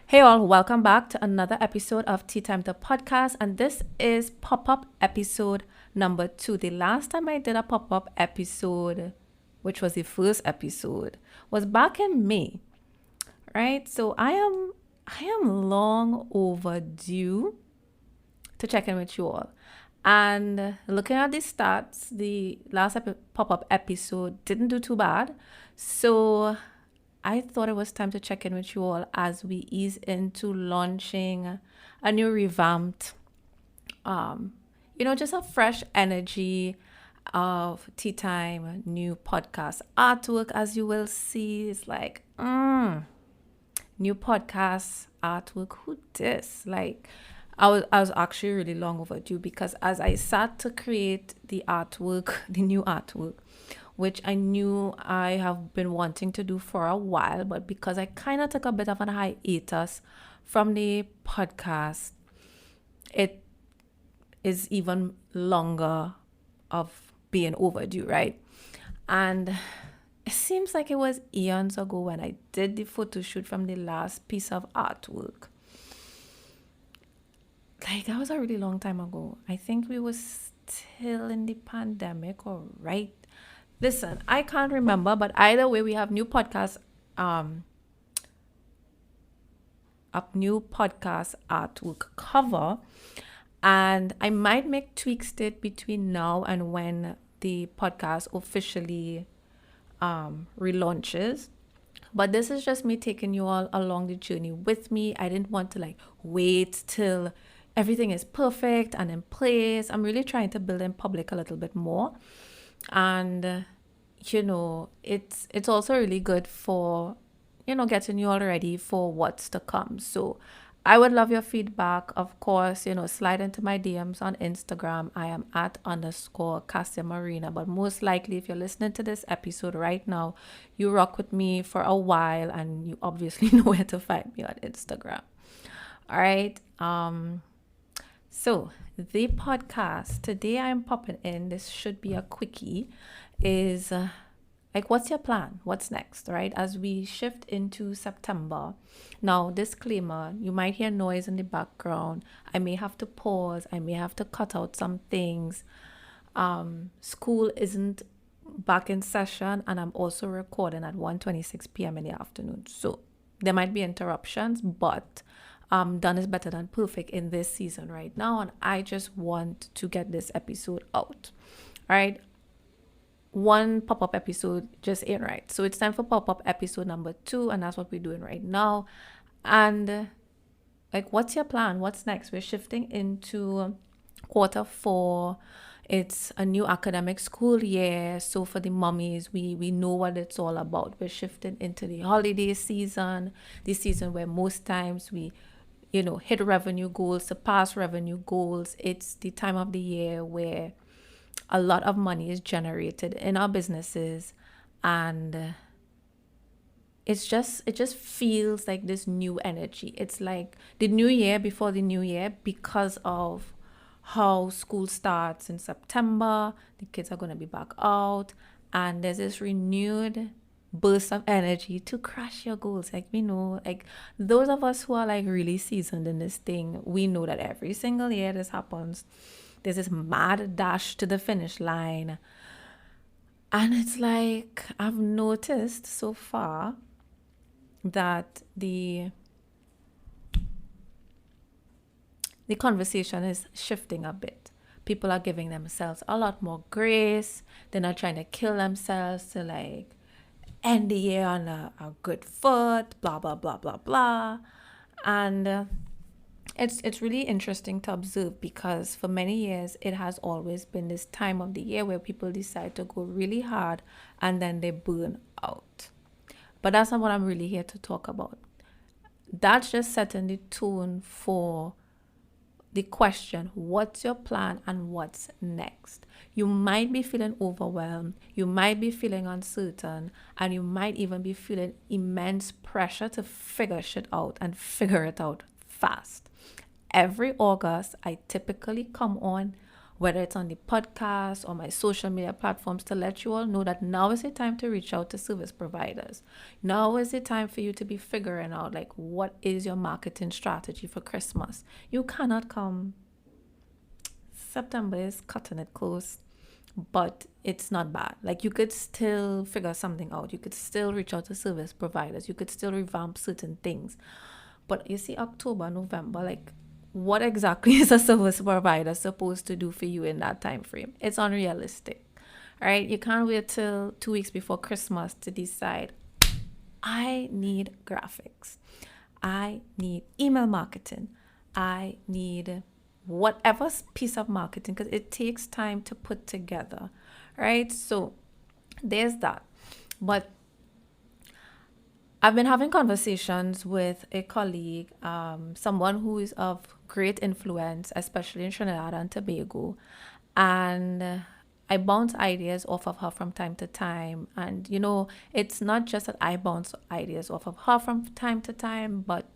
Hey all, welcome back to another episode of Tea Time the Podcast, and this is pop-up episode number 2. The last time I did a pop-up episode, which was the first episode, was back in May, right? So I am long overdue to check in with you all. And looking at the stats, the last pop-up episode didn't do too bad. So I thought it was time to check in with you all as we ease into launching a new revamped, just a fresh energy of tea time, new podcast artwork. As you will see, it's like, new podcast artwork. Who this? Like, I was actually really long overdue because as I sat to create the artwork, the new artwork, which I knew I have been wanting to do for a while, but because I kind of took a bit of an hiatus from the podcast, it is even longer of being overdue, right? And it seems like it was eons ago when I did the photo shoot from the last piece of artwork. Like, that was a really long time ago. I think we were still in the pandemic or right. Listen, I can't remember, but either way, we have new podcast, new podcast artwork cover, and I might make tweaks to it between now and when the podcast officially relaunches. But this is just me taking you all along the journey with me. I didn't want to like wait till everything is perfect and in place. I'm really trying to build in public a little bit more. And it's also really good for getting you all ready for what's to come. So I would love your feedback. Of course, slide into my DMs on Instagram. I am at _Cassia Marina. But most likely, if you're listening to this episode right now, you rock with me for a while and you obviously know where to find me on Instagram. All right. So the podcast today I'm popping in, this should be a quickie, is like, what's your plan? What's next, right? As we shift into September. Now, disclaimer, you might hear noise in the background. I may have to pause. I may have to cut out some things. School isn't back in session, and I'm also recording at 1:26 p.m. in the afternoon. So there might be interruptions, but done is better than perfect in this season right now, and I just want to get this episode out. All right. One pop-up episode just ain't right. So it's time for pop-up episode number 2, and that's what we're doing right now. And like, what's your plan? What's next? We're shifting into Q4. It's a new academic school year. So for the mummies, we know what it's all about. We're shifting into the holiday season, the season where most times we hit revenue goals, surpass revenue goals. It's the time of the year where a lot of money is generated in our businesses, and it just feels like this new energy. It's like the new year before the new year, because of how school starts in September. The kids are going to be back out, and there's this renewed burst of energy to crush your goals. Like, we know, like, those of us who are like really seasoned in this thing, we know that every single year this happens. There's this mad dash to the finish line. And it's like, I've noticed so far that the conversation is shifting a bit. People are giving themselves a lot more grace. They're not trying to kill themselves to like end the year on a good foot, blah, blah, blah, blah, blah. And it's really interesting to observe, because for many years it has always been this time of the year where people decide to go really hard and then they burn out. But that's not what I'm really here to talk about. That's just setting the tone for the question, what's your plan and what's next? You might be feeling overwhelmed, you might be feeling uncertain, and you might even be feeling immense pressure to figure shit out and figure it out fast. Every August, I typically come on whether it's on the podcast or my social media platforms, to let you all know that now is the time to reach out to service providers. Now is the time for you to be figuring out like what is your marketing strategy for Christmas. You cannot come. September is cutting it close, but it's not bad. Like you could still figure something out. You could still reach out to service providers. You could still revamp certain things. But you see, October, November, like what exactly is a service provider supposed to do for you in that time frame? It's unrealistic. All right, you can't wait till 2 weeks before Christmas to decide, I need graphics, I need email marketing, I need whatever piece of marketing, because it takes time to put together, right? So there's that. But I've been having conversations with a colleague, someone who is of great influence, especially in Trinidad and Tobago, and I bounce ideas off of her from time to time. And it's not just that I bounce ideas off of her from time to time, but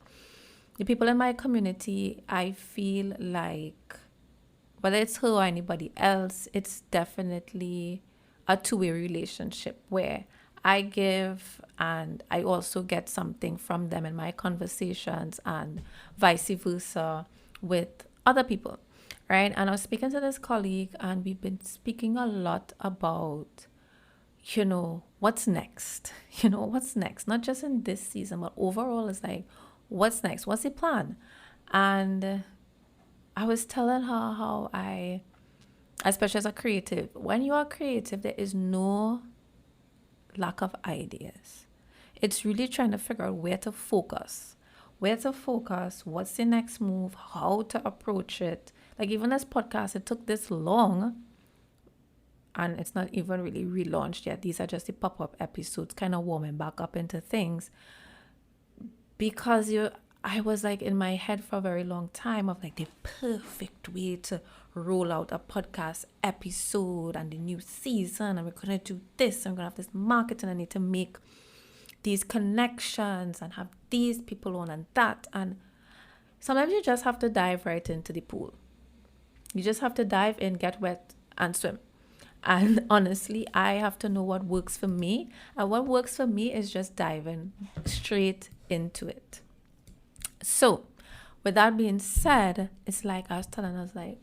the people in my community, I feel like, whether it's her or anybody else, it's definitely a two-way relationship where I give and I also get something from them in my conversations, and vice versa with other people, right? And I was speaking to this colleague, and we've been speaking a lot about, what's next? What's next? Not just in this season, but overall, it's like, what's next? What's the plan? And I was telling her how especially as a creative, when you are creative, there is no lack of ideas. It's really trying to figure out where to focus, what's the next move, how to approach it. Like even this podcast, it took this long, and it's not even really relaunched yet. These are just the pop-up episodes, kind of warming back up into things. Because I was like in my head for a very long time of like the perfect way to roll out a podcast episode and the new season, and we're going to do this, and we're going to have this marketing, I need to make these connections and have these people on and that. And sometimes you just have to dive right into the pool. You just have to dive in, get wet, and swim. And honestly, I have to know what works for me. And what works for me is just diving straight into it. So with that being said, it's like I was like,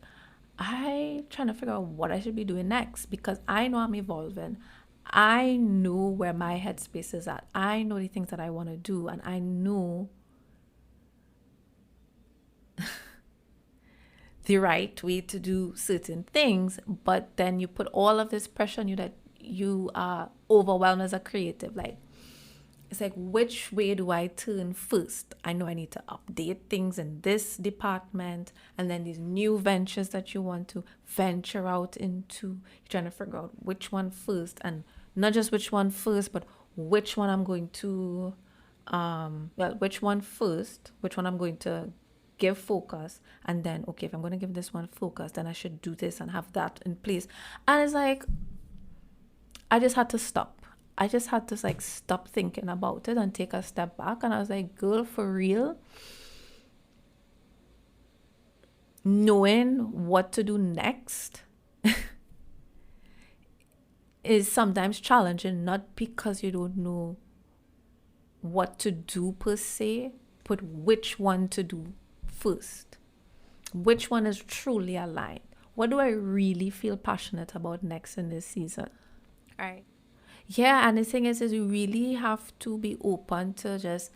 I trying to figure out what I should be doing next, because I know I'm evolving. I know where my headspace is at. I know the things that I want to do, and I know the right way to do certain things. But then you put all of this pressure on you that you are overwhelmed as a creative. Like, it's like, which way do I turn first? I know I need to update things in this department, and then these new ventures that you want to venture out into. You're trying to figure out which one first, and not just which one first, but which one I'm going to, which one first, which one I'm going to give focus, and then, okay, if I'm going to give this one focus, then I should do this and have that in place. And it's like, I just had to stop. I just had to like stop thinking about it and take a step back. And I was like, girl, for real, knowing what to do next is sometimes challenging, not because you don't know what to do per se, but which one to do first. Which one is truly aligned? What do I really feel passionate about next in this season? All right. Yeah, and the thing is you really have to be open to just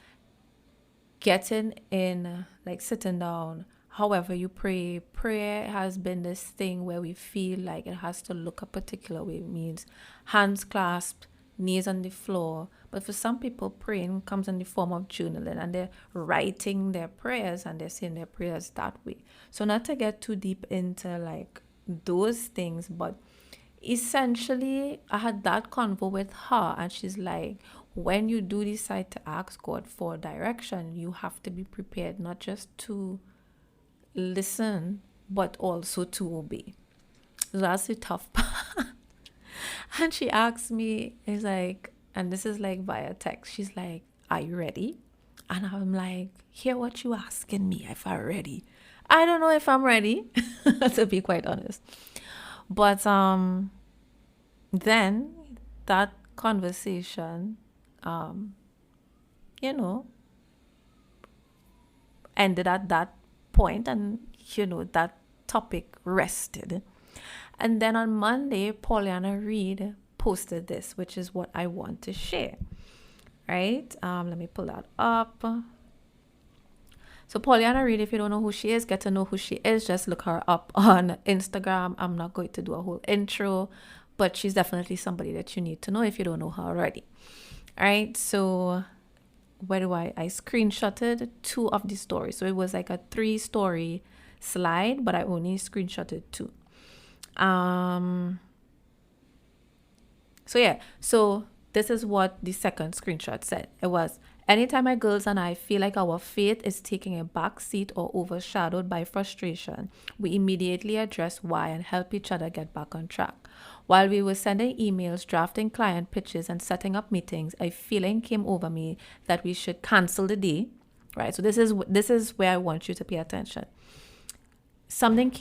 getting in, like sitting down. However you pray, prayer has been this thing where we feel like it has to look a particular way. It means hands clasped, knees on the floor. But for some people, praying comes in the form of journaling, and they're writing their prayers and they're saying their prayers that way. So not to get too deep into like those things, but essentially I had that convo with her, and she's like, when you do decide to ask God for direction, you have to be prepared not just to listen, but also to obey. So that's the tough part. And she asked me, is like, and this is like via text, she's like, are you ready? And I'm like, hear what you asking me if I'm ready. I don't know if I'm ready, to be quite honest. But then that conversation, um, you know, ended at that point, and that topic rested. And then on Monday, Paulina Reed posted this, which is what I want to share. Right? Let me pull that up. So Pollyanna Reed, if you don't know who she is, get to know who she is. Just look her up on Instagram. I'm not going to do a whole intro, but she's definitely somebody that you need to know if you don't know her already. All right. So where do I screenshotted 2 of the stories. So it was like a 3-story slide, but I only screenshotted 2. So yeah. So this is what the second screenshot said. It was, anytime my girls and I feel like our faith is taking a back seat or overshadowed by frustration, we immediately address why and help each other get back on track. While we were sending emails, drafting client pitches, and setting up meetings, a feeling came over me that we should cancel the day. Right. So this is where I want you to pay attention.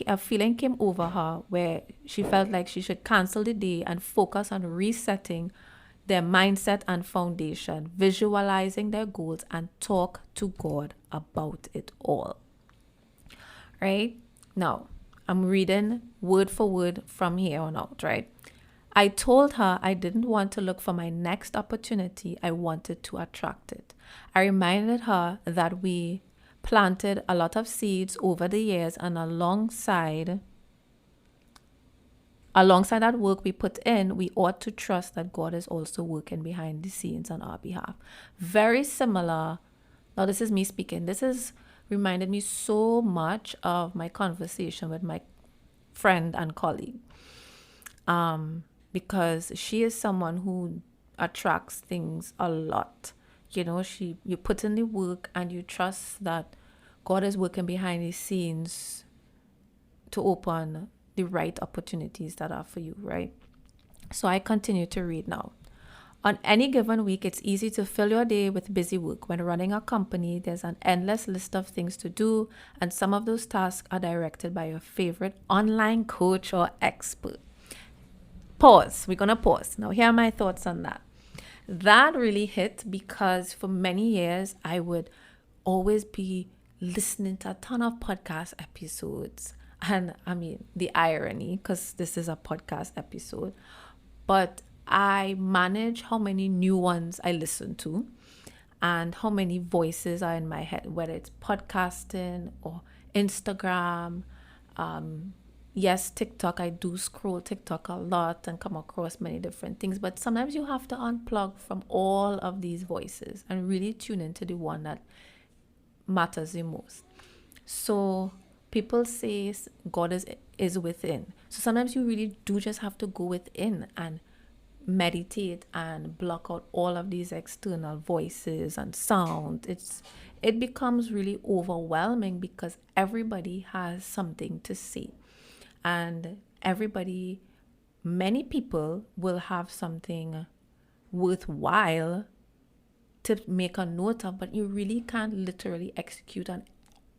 A feeling came over her where she felt like she should cancel the day and focus on resetting their mindset and foundation, visualizing their goals, and talk to God about it all. Right? Now, I'm reading word for word from here on out, right? I told her I didn't want to look for my next opportunity. I wanted to attract it. I reminded her that we planted a lot of seeds over the years, and alongside that work we put in, we ought to trust that God is also working behind the scenes on our behalf. Very similar. Now, this is me speaking. This has reminded me so much of my conversation with my friend and colleague. Because she is someone who attracts things a lot. You put in the work and you trust that God is working behind the scenes to open the right opportunities that are for you, right? So I continue to read now. On any given week, it's easy to fill your day with busy work. When running a company, there's an endless list of things to do, and some of those tasks are directed by your favorite online coach or expert. Pause. We're going to pause. Now, here are my thoughts on that. That really hit because for many years, I would always be listening to a ton of podcast episodes. And I mean, the irony, because this is a podcast episode, but I manage how many new ones I listen to and how many voices are in my head, whether it's podcasting or Instagram. Yes, TikTok, I do scroll TikTok a lot and come across many different things, but sometimes you have to unplug from all of these voices and really tune into the one that matters the most. So people say God is within. So sometimes you really do just have to go within and meditate and block out all of these external voices and sound. It becomes really overwhelming because everybody has something to say. And many people will have something worthwhile to make a note of, but you really can't literally execute on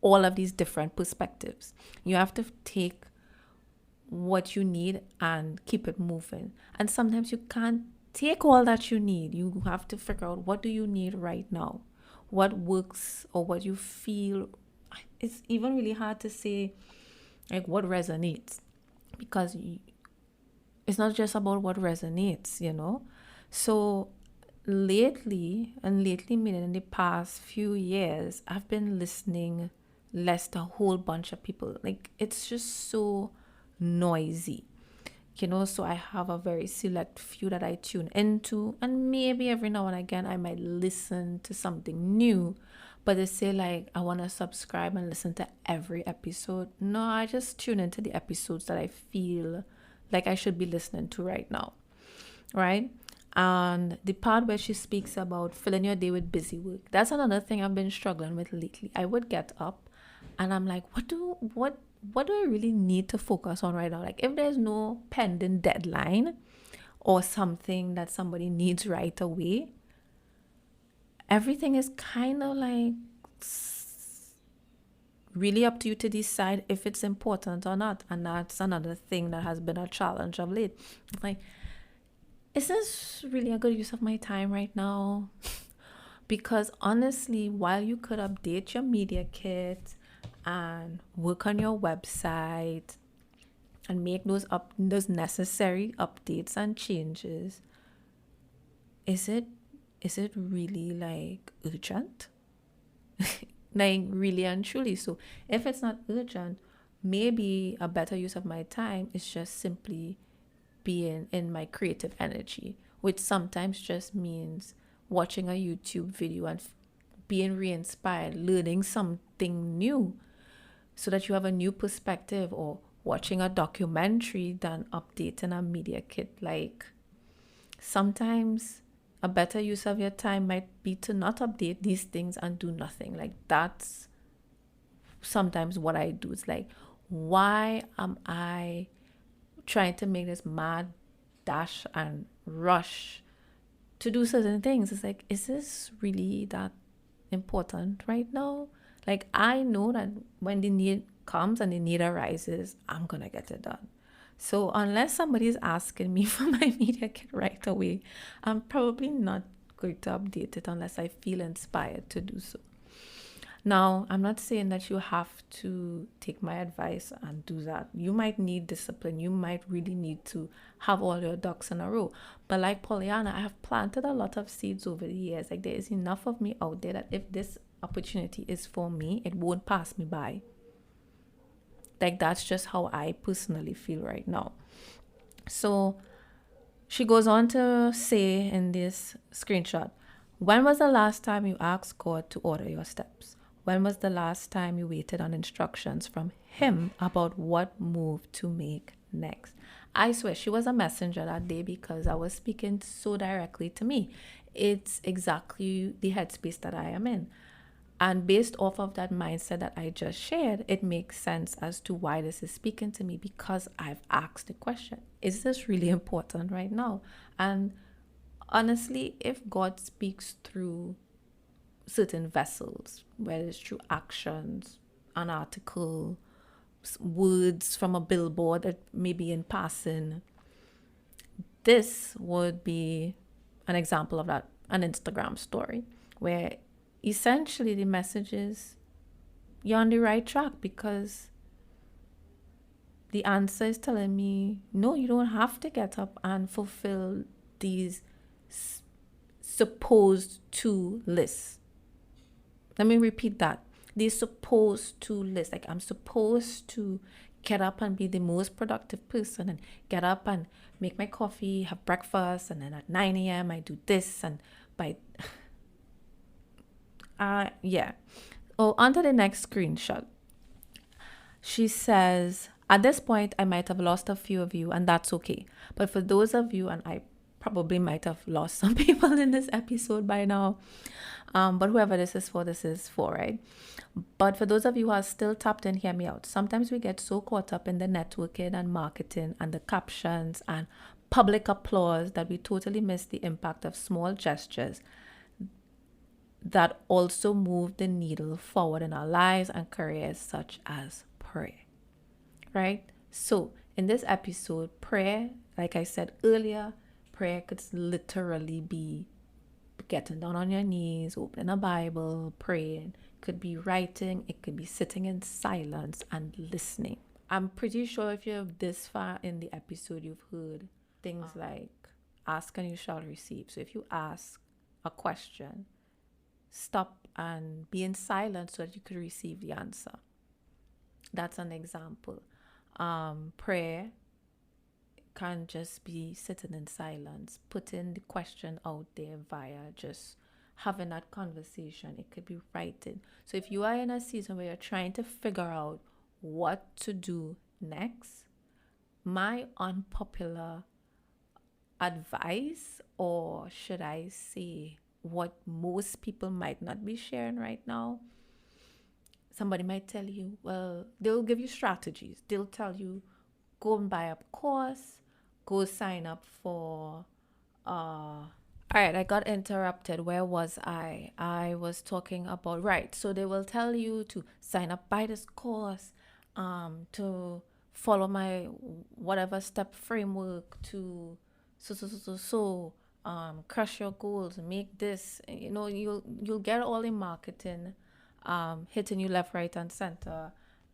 all of these different perspectives. You have to take what you need and keep it moving. And sometimes you can't take all that you need. You have to figure out, what do you need right now? What works or what you feel. It's even really hard to say like what resonates, because it's not just about what resonates, So lately meaning in the past few years, I've been listening less to a whole bunch of people. Like, it's just so noisy, so I have a very select few that I tune into, and maybe every now and again I might listen to something new. But they say like I want to subscribe and listen to every episode. No, I just tune into the episodes that I feel like I should be listening to right now, right? And the part where she speaks about filling your day with busy work, that's another thing I've been struggling with lately. I would get up and I'm like, what do I really need to focus on right now? Like, if there's no pending deadline or something that somebody needs right away, everything is kind of like really up to you to decide if it's important or not. And that's another thing that has been a challenge of late. Like, is this really a good use of my time right now? Because honestly, while you could update your media kit and work on your website and make those necessary updates and changes, is it really like urgent? Like really and truly. So if it's not urgent, maybe a better use of my time is just simply being in my creative energy, which sometimes just means watching a YouTube video and being re-inspired, learning something new so that you have a new perspective, or watching a documentary than updating a media kit. Like, sometimes a better use of your time might be to not update these things and do nothing. Like, that's sometimes what I do. It's like, why am I trying to make this mad dash and rush to do certain things? It's like, is this really that important right now? Like, I know that when the need comes and the need arises, I'm gonna get it done. So unless somebody is asking me for my media kit right away, I'm probably not going to update it unless I feel inspired to do so. Now, I'm not saying that you have to take my advice and do that. You might need discipline. You might really need to have all your ducks in a row. But like Pollyanna, I have planted a lot of seeds over the years. Like, there is enough of me out there that if this opportunity is for me, it won't pass me by. Like, that's just how I personally feel right now. So she goes on to say in this screenshot, when was the last time you asked God to order your steps? When was the last time you waited on instructions from Him about what move to make next? I swear she was a messenger that day, because I was speaking so directly to me. It's exactly the headspace that I am in. And based off of that mindset that I just shared, it makes sense as to why this is speaking to me, because I've asked the question, is this really important right now? And honestly, if God speaks through certain vessels, whether it's through actions, an article, words from a billboard that maybe in passing, this would be an example of that, an Instagram story, where essentially the message is you're on the right track, because the answer is telling me, no, you don't have to get up and fulfill these supposed to lists. Let me repeat that. These supposed to lists. Like, I'm supposed to get up and be the most productive person, and get up and make my coffee, have breakfast, and then at 9 a.m. I do this, and by yeah. Oh, on to the next screenshot. She says, at this point, I might have lost a few of you, and that's okay. But for those of you, and I probably might have lost some people in this episode by now, but whoever this is for, right? But for those of you who are still tapped in, hear me out. Sometimes we get so caught up in the networking and marketing and the captions and public applause that we totally miss the impact of small gestures that also move the needle forward in our lives and careers, such as prayer, right? So in this episode, prayer, like I said earlier, prayer could literally be getting down on your knees, opening a Bible, praying. It could be writing, it could be sitting in silence and listening. I'm pretty sure if you're this far in the episode, you've heard things like ask and you shall receive. So if you ask a question, stop and be in silence so that you could receive the answer. That's an example. Prayer can just be sitting in silence, putting the question out there via just having that conversation. It could be writing. So if you are in a season where you're trying to figure out what to do next, my unpopular advice, or should I say what most people might not be sharing right now, somebody might tell you, well, they'll give you strategies. They'll tell you, go and buy a course, go sign up for All right, I got interrupted. Where was I? I was talking about, right. So they will tell you to sign up, buy this course, to follow my whatever step framework to crush your goals, make this. You know, you'll get all the marketing, hitting you left, right, and center,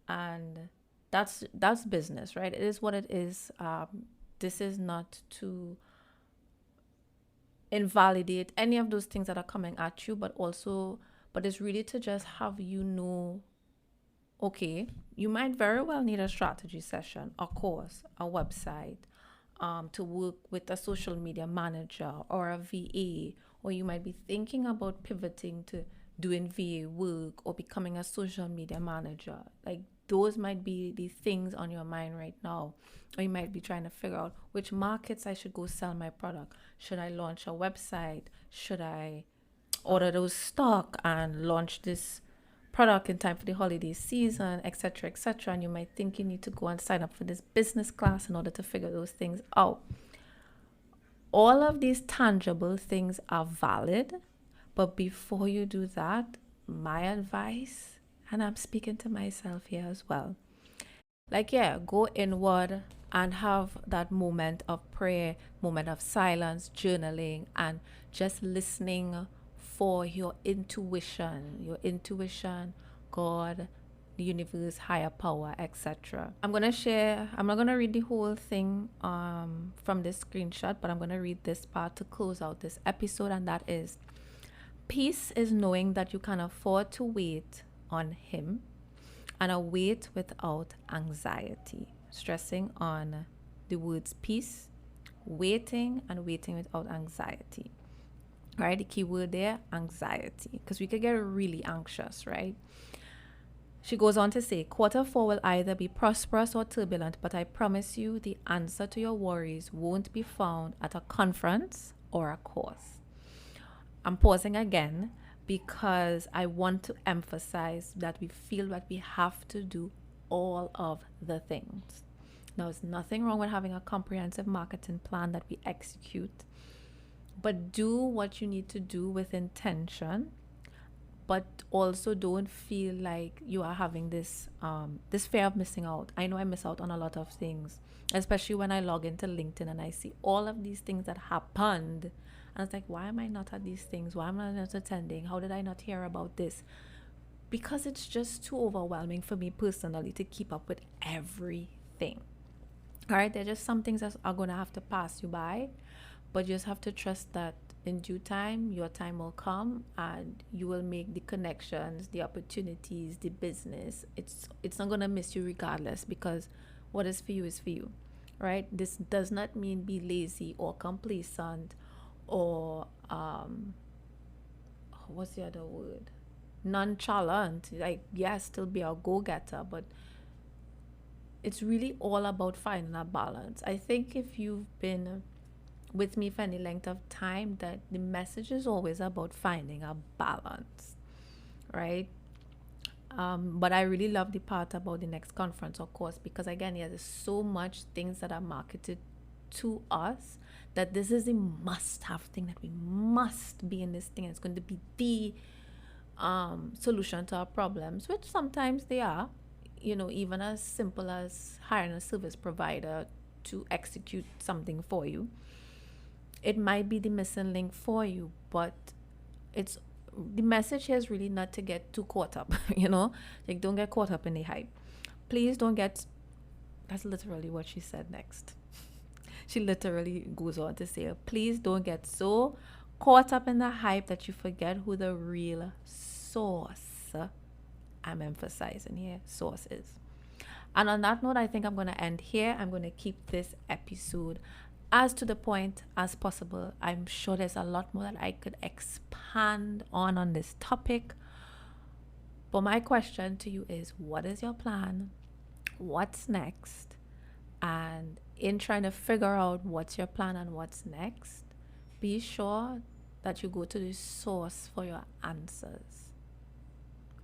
and that's business, right? It is what it is. This is not to invalidate any of those things that are coming at you, but it's really to just have you know, okay, you might very well need a strategy session, a course, a website, to work with a social media manager or a VA, or you might be thinking about pivoting to doing VA work or becoming a social media manager. Like those might be the things on your mind right now. Or you might be trying to figure out which markets I should go sell my product. Should I launch a website? Should I order those stock and launch this product in time for the holiday season, etc., etc.? And you might think you need to go and sign up for this business class in order to figure those things out. All of these tangible things are valid, but before you do that, my advice, and I'm speaking to myself here as well, like, yeah, go inward and have that moment of prayer, moment of silence, journaling, and just listening for your intuition, God, the universe, higher power, etc. I'm not gonna read the whole thing from this screenshot, but I'm gonna read this part to close out this episode, and that is: peace is knowing that you can afford to wait on Him, and a wait without anxiety. Stressing on the words peace, waiting, and waiting without anxiety. Right? The key word there, anxiety, because we could get really anxious, right? She goes on to say, quarter four will either be prosperous or turbulent, but I promise you the answer to your worries won't be found at a conference or a course. I'm pausing again because I want to emphasize that we feel like we have to do all of the things. Now, there's nothing wrong with having a comprehensive marketing plan that we execute, but do what you need to do with intention. But also don't feel like you are having this fear of missing out. I know I miss out on a lot of things, especially when I log into LinkedIn and I see all of these things that happened. And it's like, why am I not at these things? Why am I not attending? How did I not hear about this? Because it's just too overwhelming for me personally to keep up with everything. All right, there are just some things that are going to have to pass you by, but you just have to trust that in due time, your time will come and you will make the connections, the opportunities, the business. It's not going to miss you regardless, because what is for you is for you, right? This does not mean be lazy or complacent or, what's the other word? Nonchalant. Like, yes, still be a go-getter, but it's really all about finding a balance. I think if you've been with me for any length of time, that the message is always about finding a balance, right? But I really love the part about the next conference, of course, because again, yeah, there's so much things that are marketed to us that this is a must-have thing, that we must be in this thing. It's going to be the solution to our problems, which sometimes they are, even as simple as hiring a service provider to execute something for you. It might be the missing link for you, but it's the message here is really not to get too caught up, like don't get caught up in the hype. Please don't get, that's literally what she said next. She literally goes on to say, please don't get so caught up in the hype that you forget who the real source, I'm emphasizing here, source is. And on that note, I think I'm going to end here. I'm going to keep this episode as to the point as possible. I'm sure there's a lot more that I could expand on this topic. But my question to you is, what is your plan? What's next? And in trying to figure out what's your plan and what's next, be sure that you go to the source for your answers.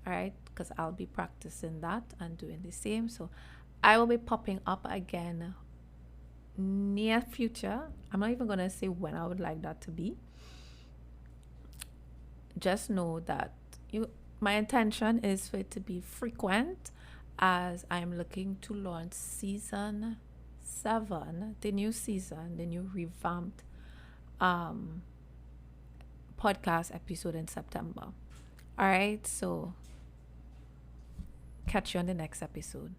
All right? Because I'll be practicing that and doing the same. So I will be popping up again near future. I'm not even going to say when I would like that to be, just know that my intention is for it to be frequent, as I'm looking to launch season 7, the new season, the new revamped um podcast episode in September. All right, so catch you on the next episode.